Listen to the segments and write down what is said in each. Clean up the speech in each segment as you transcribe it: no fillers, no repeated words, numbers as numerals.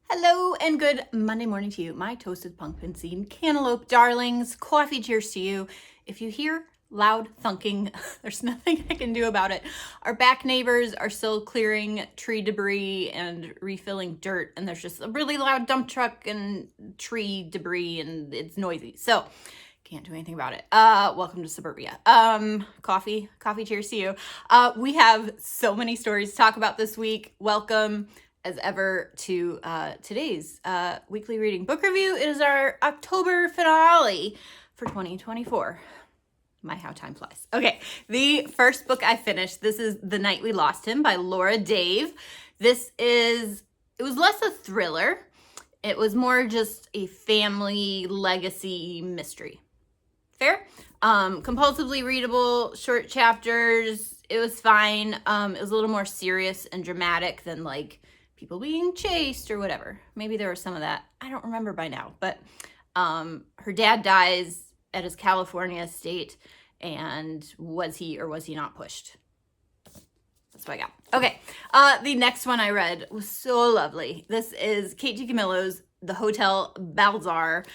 Hello and good Monday morning to you, my toasted pumpkin seed cantaloupe darlings. Coffee cheers to you. If you hear loud thunking, there's nothing I can do about it. Our back neighbors are still clearing tree debris and refilling dirt, and there's just a really loud dump truck and tree debris, and it's noisy. So can't do anything about it. Welcome to suburbia. Coffee cheers to you. We have so many stories to talk about this week. Welcome as ever to today's weekly reading book review. It is our October finale for 2024. My, how time flies. Okay, the first book I finished, this is The Night We Lost Him by Laura Dave. It was less a thriller. It was more just a family legacy mystery. Fair? Compulsively readable, short chapters. It was fine. It was a little more serious and dramatic than like people being chased or whatever. Maybe there was some of that. I don't remember by now. But her dad dies at his California estate, and was he or was he not pushed? That's what I got. Okay. The next one I read was so lovely. This is Kate DiCamillo's The Hotel Balzaar,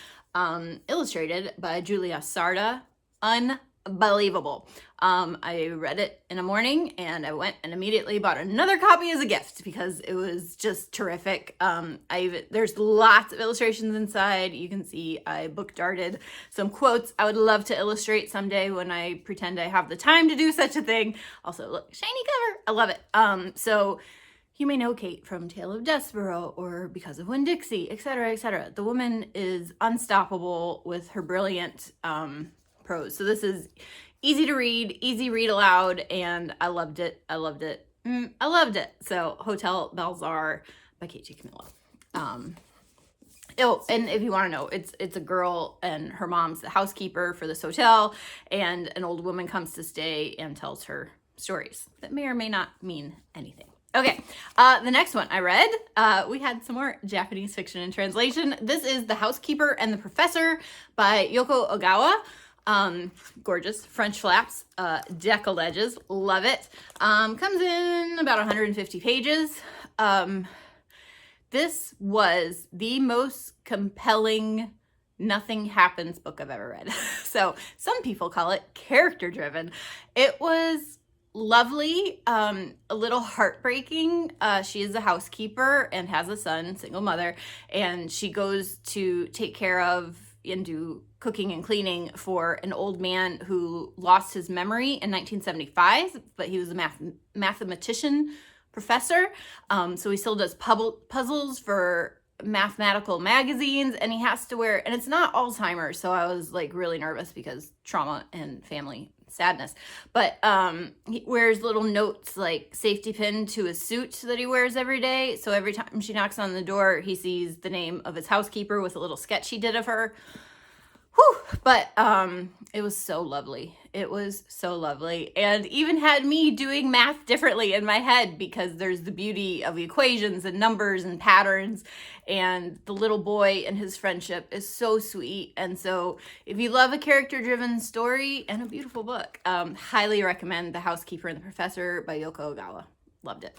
illustrated by Julia Sarda. Unbelievable. I read it in a morning and I went and immediately bought another copy as a gift because it was just terrific. There's lots of illustrations inside. You can see I book darted some quotes I would love to illustrate someday when I pretend I have the time to do such a thing. Also, look, shiny cover. I love it. So you may know Kate from Tale of Despereaux or Because of Winn-Dixie, etc., etc. The woman is unstoppable with her brilliant prose. So this is easy to read, easy read aloud, and I loved it. I loved it. So Hotel Balzaar by Kate DiCamillo. And if you want to know, it's a girl and her mom's the housekeeper for this hotel, and an old woman comes to stay and tells her stories that may or may not mean anything. Okay, the next one I read, we had some more Japanese fiction in translation. This is The Housekeeper and the Professor by Yoko Ogawa. Gorgeous French flaps, decal edges, love it. Comes in about 150 pages. This was the most compelling nothing happens book I've ever read. So some people call it character driven. It was lovely, a little heartbreaking. She is a housekeeper and has a son, single mother, and she goes to take care of and do cooking and cleaning for an old man who lost his memory in 1975, but he was a mathematician professor. So he still does puzzles for mathematical magazines, and he has to wear, and it's not Alzheimer's, so I was like really nervous because trauma and family sadness, but he wears little notes like safety pin to his suit that he wears every day. So every time she knocks on the door, he sees the name of his housekeeper with a little sketch he did of her. Whew. But it was so lovely. It was so lovely, and even had me doing math differently in my head because there's the beauty of the equations and numbers and patterns, and the little boy and his friendship is so sweet. And so if you love a character-driven story and a beautiful book, highly recommend The Housekeeper and the Professor by Yoko Ogawa. Loved it.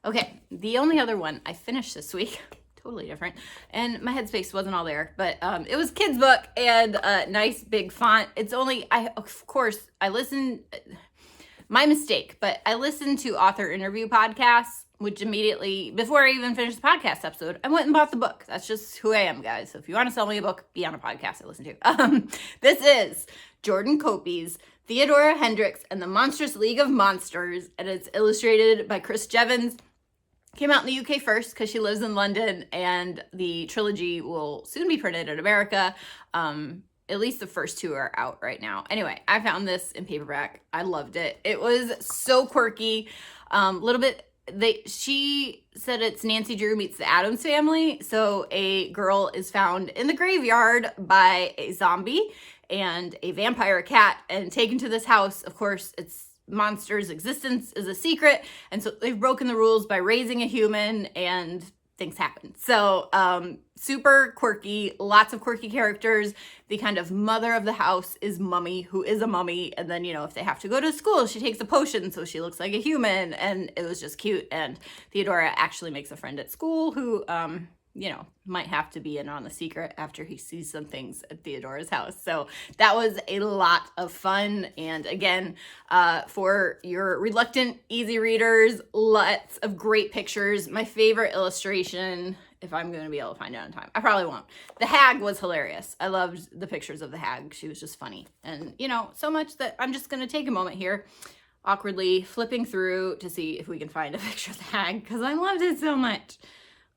Okay, the only other one I finished this week, totally different, and my headspace wasn't all there, but it was kids book and nice big font. It's only, of course I listened, my mistake, but I listened to author interview podcasts, which immediately, before I even finished the podcast episode, I went and bought the book. That's just who I am, guys. So if you want to sell me a book, be on a podcast I listen to. This is Jordan Kopy's THEODORA, HENDRIX, and the Monstrous League of Monsters, and it's illustrated by Chris Jevons. Came out in the UK first because she lives in London, and the trilogy will soon be printed in America. At least the first two are out right now. Anyway, I found this in paperback. I loved it. It was so quirky. Little bit, she said it's Nancy Drew meets the Addams Family. So a girl is found in the graveyard by a zombie and a vampire cat and taken to this house. Of course, it's monster's existence is a secret, and so they've broken the rules by raising a human, and things happen. So super quirky, lots of quirky characters. The kind of mother of the house is Mummy, who is a mummy, and then, you know, if they have to go to school, she takes a potion so she looks like a human, and it was just cute. And THEODORA actually makes a friend at school who you know, might have to be in on the secret after he sees some things at Theodora's house. So that was a lot of fun. And again, for your reluctant easy readers, lots of great pictures. My favorite illustration, if I'm going to be able to find it on time, I probably won't. The hag was hilarious. I loved the pictures of the hag. She was just funny. And, you know, so much that I'm just going to take a moment here, awkwardly flipping through to see if we can find a picture of the hag, because I loved it so much.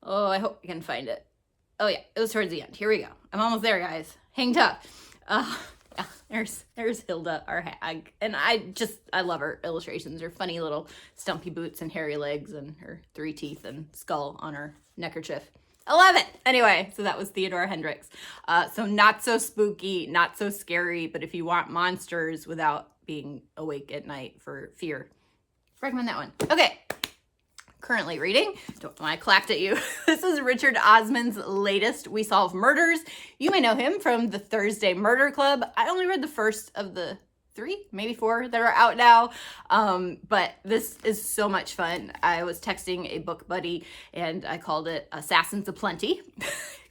Oh, I hope we can find it. Oh yeah, it was towards the end. Here we go. I'm almost there, guys. Hang tough. Yeah, there's Hilda, our hag. And I love her illustrations. Her funny little stumpy boots and hairy legs and her 3 teeth and skull on her neckerchief. I love it. Anyway, so that was Theodora Hendrix. So not so spooky, not so scary, but if you want monsters without being awake at night for fear, recommend that one. Okay. Currently reading, don't know why I clapped at you. This is Richard Osman's latest We Solve Murders. You may know him from the Thursday Murder Club. I only read the first of the 3, maybe 4 that are out now. But this is so much fun. I was texting a book buddy and I called it Assassins Aplenty.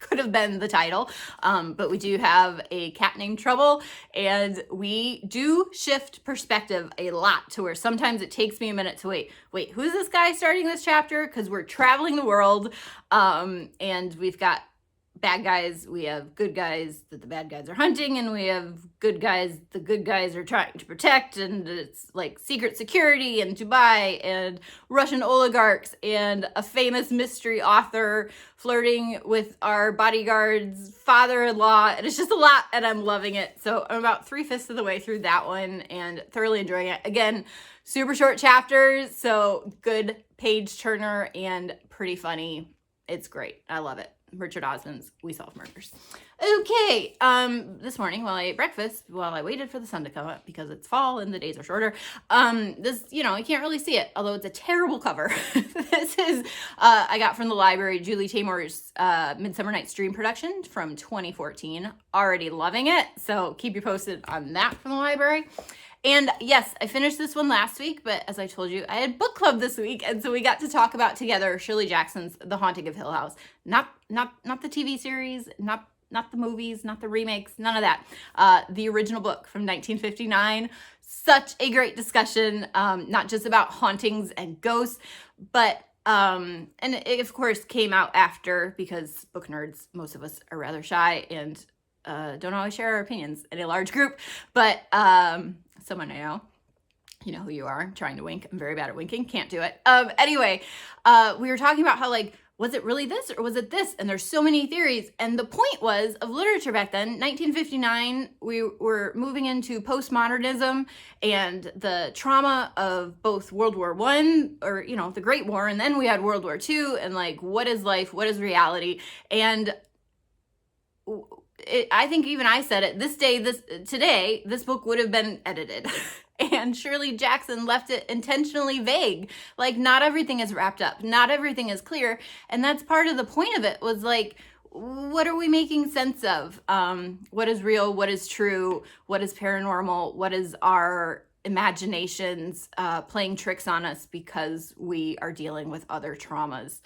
Could have been the title. But we do have a cat named Trouble, and we do shift perspective a lot to where sometimes it takes me a minute to wait, who's this guy starting this chapter? Because we're traveling the world, and we've got bad guys, we have good guys that the bad guys are hunting, and we have good guys the good guys are trying to protect, and it's like secret security in Dubai and Russian oligarchs and a famous mystery author flirting with our bodyguard's father-in-law, and it's just a lot, and I'm loving it. So I'm about 3/5 of the way through that one and thoroughly enjoying it. Again, super short chapters, so good page turner and pretty funny. It's great. I love it. Richard Osman's We Solve Murders. Okay, this morning while I ate breakfast, while I waited for the sun to come up because it's fall and the days are shorter, this, you know, you can't really see it, although it's a terrible cover. This is, I got from the library, Julie Taymor's MIDSUMMER NIGHT'S DREAM production from 2014. Already loving it, so keep you posted on that from the library. And yes, I finished this one last week, but as I told you, I had book club this week, and so we got to talk about together Shirley Jackson's The Haunting of Hill House. Not the TV series, not the movies, not the remakes, none of that. The original book from 1959. Such a great discussion, not just about hauntings and ghosts, but and it of course came out after, because book nerds, most of us are rather shy and don't always share our opinions in a large group, but someone I know, you know who you are, I'm trying to wink. I'm very bad at winking. Can't do it. Anyway, we were talking about how, like, was it really this or was it this? And there's so many theories. And the point was of literature back then, 1959, we were moving into postmodernism and the trauma of both World War I, or, you know, the Great War, and then we had World War II, and like, what is life? What is reality? And I think even I said it, today, this book would have been edited. And Shirley Jackson left it intentionally vague. Like, not everything is wrapped up. Not everything is clear. And that's part of the point of it, was like, what are we making sense of? What is real? What is true? What is paranormal? What is our imaginations playing tricks on us because we are dealing with other traumas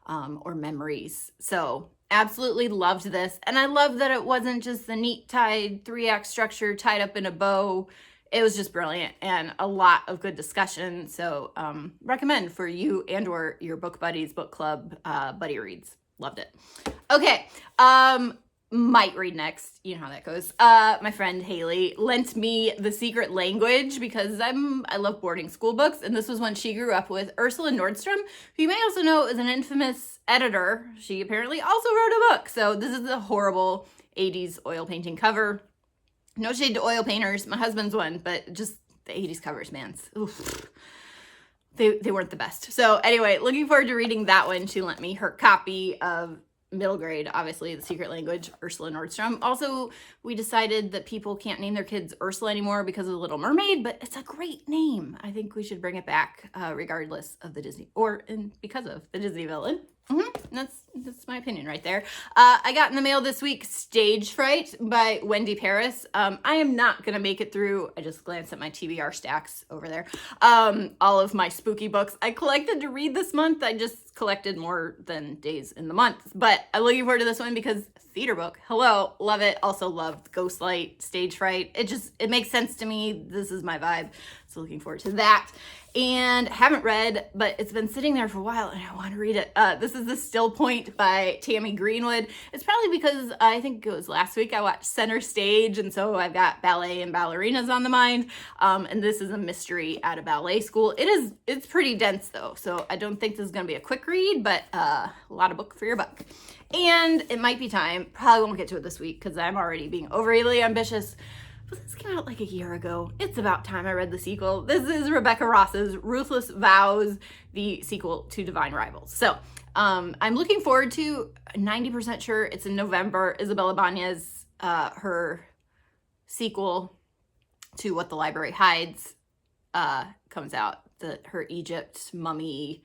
or memories? So absolutely loved this. And I love that it wasn't just the neat tied 3-act structure tied up in a bow. It was just brilliant and a lot of good discussion. So recommend for you and or your book buddies, book club, buddy reads. Loved it. Okay. Might read next. You know how that goes. My friend Haley lent me The Secret Language because I love boarding school books, and this was one she grew up with. Ursula Nordstrom, who you may also know is an infamous editor. She apparently also wrote a book. So this is a horrible 80s oil painting cover. No shade to oil painters. My husband's one, but just the 80s covers, man. Oof. They weren't the best. So anyway, looking forward to reading that one. She lent me her copy of middle grade, obviously, The Secret Language, Ursula Nordstrom. Also, we decided that people can't name their kids Ursula anymore because of The Little Mermaid, but it's a great name. I think we should bring it back regardless of the Disney, because of the Disney villain. That's my opinion right there. I got in the mail this week Stage Fright by Wendy Parris. I am not going to make it through, I just glanced at my TBR stacks over there, all of my spooky books I collected to read this month. I just collected more than days in the month, but I'm looking forward to this one because theater book, hello, love it. Also love Ghostlight, Stage Fright. It makes sense to me. This is my vibe. So looking forward to that. And haven't read, but it's been sitting there for a while and I want to read it. This is The Still Point by Tammy Greenwood. It's probably because I think it was last week I watched Center Stage, and so I've got ballet and ballerinas on the mind. And this is a mystery at a ballet school. It's pretty dense though, so I don't think this is gonna be a quick read, but a lot of book for your buck. And it might be time, probably won't get to it this week because I'm already being overly ambitious. But this came out like a year ago. It's about time I read the sequel. This is Rebecca Ross's Ruthless Vows, the sequel to Divine Rivals. So I'm looking forward to, 90% sure it's in November, Isabella Banez, her sequel to What the Library Hides comes out. Her Egypt mummy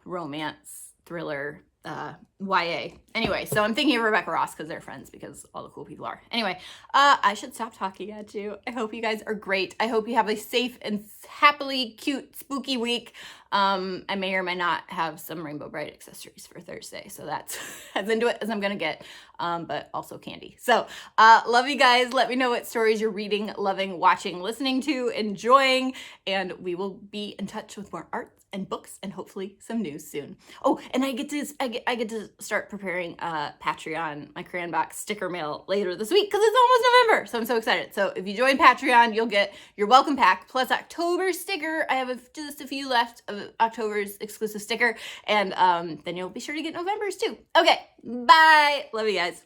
romance thriller YA. Anyway, so I'm thinking of Rebecca Ross because they're friends, because all the cool people are. Anyway, I should stop talking at you. I hope you guys are great. I hope you have a safe and happily cute spooky week. I may or may not have some Rainbow Bright accessories for Thursday, so that's as into it as I'm gonna get, but also candy. So love you guys. Let me know what stories you're reading, loving, watching, listening to, enjoying, and we will be in touch with more art and books and hopefully some news soon. Oh, and I get to start preparing Patreon, my Crayon Box sticker mail later this week because it's almost November, so I'm so excited. So if you join Patreon, you'll get your welcome pack plus October sticker. I have just a few left of October's exclusive sticker, and then you'll be sure to get November's too. Okay, bye. Love you guys.